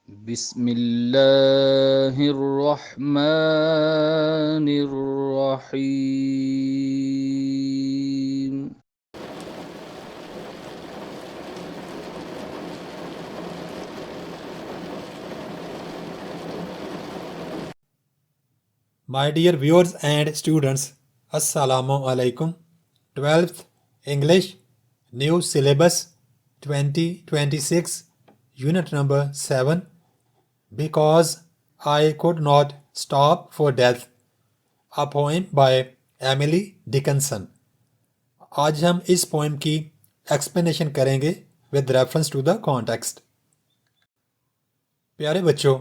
بسم اللہ الرحمن الرحیم. My dear viewers and students, Assalamu alaikum. 12th English, new syllabus 2026, unit number 7. Because I could not stop for death, a poem by Emily Dickinson. آج ہم اس poem کی explanation کریں گے with reference to the context. پیارے بچوں،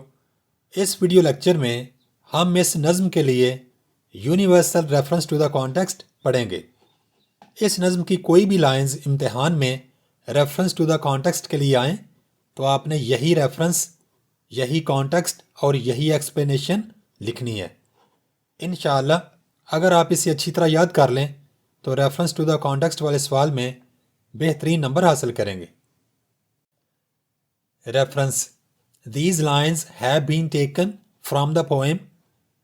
اس video lecture میں ہم اس نظم کے لیے universal reference to the context پڑھیں گے. اس نظم کی کوئی بھی لائنز امتحان میں ریفرنس ٹو دا کانٹیکسٹ کے لیے آئیں تو آپ نے یہی ریفرنس، یہی کانٹیکسٹ اور یہی ایکسپلینیشن لکھنی ہے. انشاءاللہ اگر آپ اسے اچھی طرح یاد کر لیں تو ریفرنس ٹو دا کانٹیکسٹ والے سوال میں بہترین نمبر حاصل کریں گے. Reference: These lines have been taken from the poem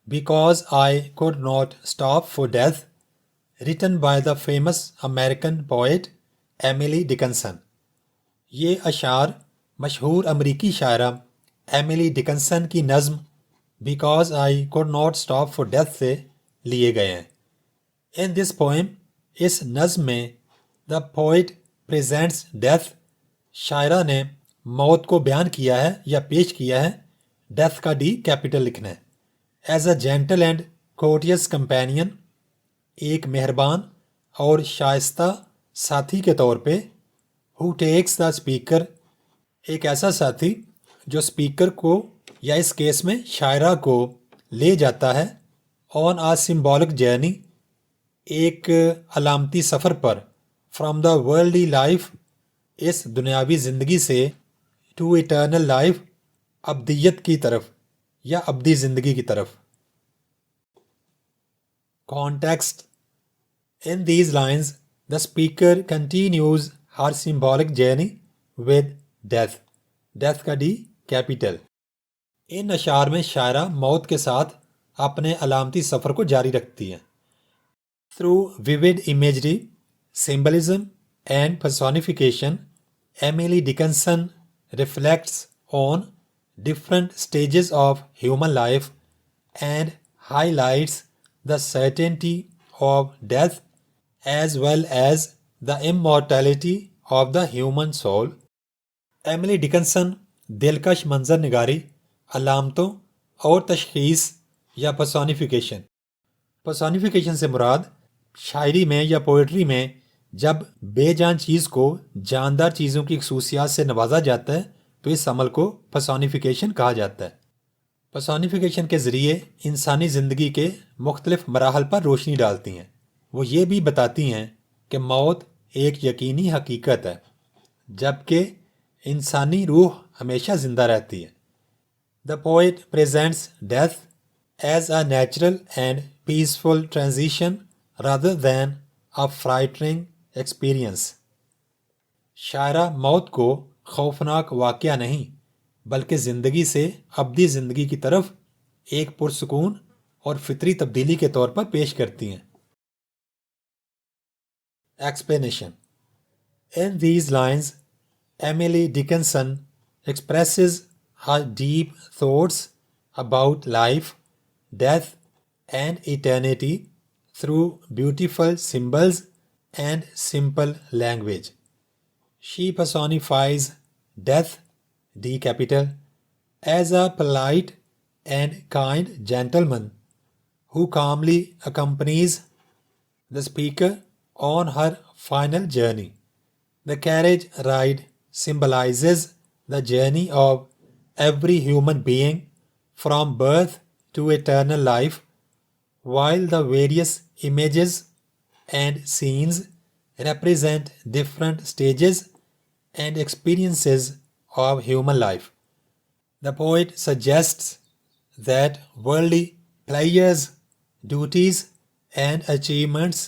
Because I Could Not Stop for Death, written by the famous American poet Emily Dickinson. یہ اشعار مشہور امریکی شاعرہ ایملی ڈکنسن کی نظم Because I Could Not Stop for Death سے لیے گئے ہیں. In this poem, اس نظم میں the poet presents death. شاعرہ نے موت کو بیان کیا ہے یا پیش کیا ہے. ڈیتھ کا ڈی کیپٹل لکھنا ہے. As a gentle and courteous companion, ایک مہربان اور شائستہ ساتھی کے طور پہ. ہو ٹیکس دا اسپیکر، ایک ایسا ساتھی جو اسپیکر کو یا اس کیس میں شاعرہ کو لے جاتا ہے. آن آ سمبولک جرنی، ایک علامتی سفر پر. فرام دا ورلڈلی لائف، اس دنیاوی زندگی سے. ٹو ایٹرنل لائف، ابدیت کی طرف یا ابدی زندگی کی طرف. Context: In these lines, the speaker continues her symbolic journey with death. Death کا ڈی کیپٹل. ان اشعار میں شاعرہ موت کے ساتھ اپنے علامتی سفر کو جاری رکھتی ہیں. Through vivid imagery, symbolism and personification, Emily Dickinson reflects on different stages of human life and highlights the certainty of death as well as the immortality of the human soul. Emily Dickinson دلکش منظر نگاری، علامتوں اور تشخیص یا personification سے مراد شاعری میں یا پوئٹری میں جب بے جان چیز کو جاندار چیزوں کی خصوصیات سے نوازا جاتا ہے تو اس عمل کو پرسونیفیکیشن کہا جاتا ہے. پرسونیفیکیشن کے ذریعے انسانی زندگی کے مختلف مراحل پر روشنی ڈالتی ہیں. وہ یہ بھی بتاتی ہیں کہ موت ایک یقینی حقیقت ہے جبکہ انسانی روح ہمیشہ زندہ رہتی ہے. The poet presents death as a natural and peaceful transition rather than a frightening experience. شاعرہ موت کو خوفناک واقعہ نہیں بلکہ زندگی سے ابدی زندگی کی طرف ایک پرسکون اور فطری تبدیلی کے طور پر پیش کرتی ہیں. Explanation: In these lines, Emily Dickinson expresses her deep thoughts about life, death, and eternity through beautiful symbols and simple language. She personifies death, D capital, as a polite and kind gentleman who calmly accompanies the speaker on her final journey. The carriage ride symbolizes the journey of every human being from birth to eternal life, while the various images and scenes represent different stages and experiences of human life. The poet suggests that worldly pleasures, duties, and achievements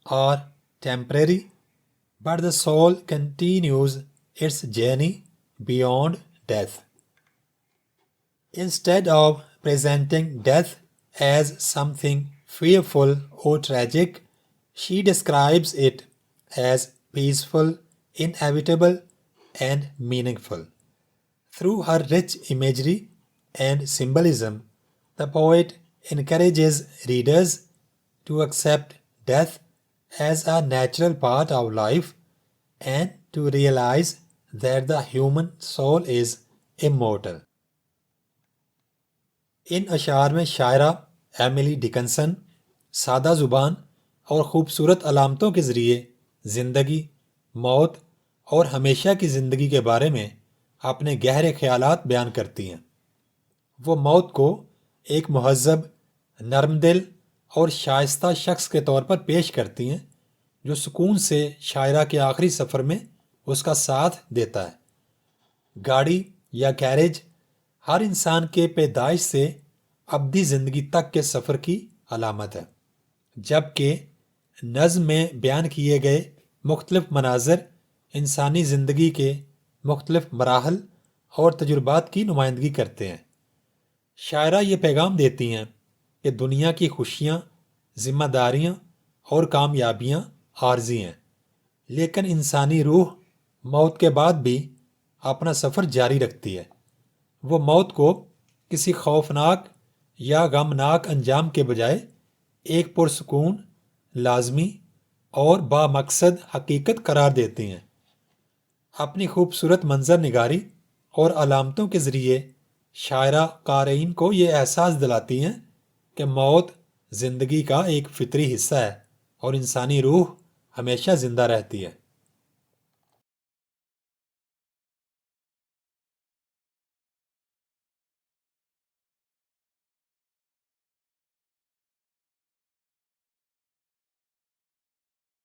are temporary, but the soul continues its journey beyond death. Instead of presenting death as something fearful or tragic, she describes it as peaceful, inevitable, and meaningful. Through her rich imagery and symbolism, the poet encourages readers to accept death as a natural part of life and to realize that the human soul is immortal. ان اشعار میں شاعرہ Emily Dickinson سادہ زبان اور خوبصورت علامتوں کے ذریعے زندگی، موت اور ہمیشہ کی زندگی کے بارے میں اپنے گہرے خیالات بیان کرتی ہیں۔ وہ موت کو ایک مہذب، نرم دل اور شائستہ شخص کے طور پر پیش کرتی ہیں جو سکون سے شاعرہ کے آخری سفر میں اس کا ساتھ دیتا ہے۔ گاڑی یا کیریج ہر انسان کے پیدائش سے ابدی زندگی تک کے سفر کی علامت ہے، جبکہ نظم میں بیان کیے گئے مختلف مناظر انسانی زندگی کے مختلف مراحل اور تجربات کی نمائندگی کرتے ہیں۔ شاعرہ یہ پیغام دیتی ہیں کہ دنیا کی خوشیاں، ذمہ داریاں اور کامیابیاں عارضی ہیں، لیکن انسانی روح موت کے بعد بھی اپنا سفر جاری رکھتی ہے۔ وہ موت کو کسی خوفناک یا غمناک انجام کے بجائے ایک پرسکون، لازمی اور بامقصد حقیقت قرار دیتی ہیں۔ اپنی خوبصورت منظر نگاری اور علامتوں کے ذریعے شاعرہ قارئین کو یہ احساس دلاتی ہیں کہ موت زندگی کا ایک فطری حصہ ہے اور انسانی روح ہمیشہ زندہ رہتی ہے۔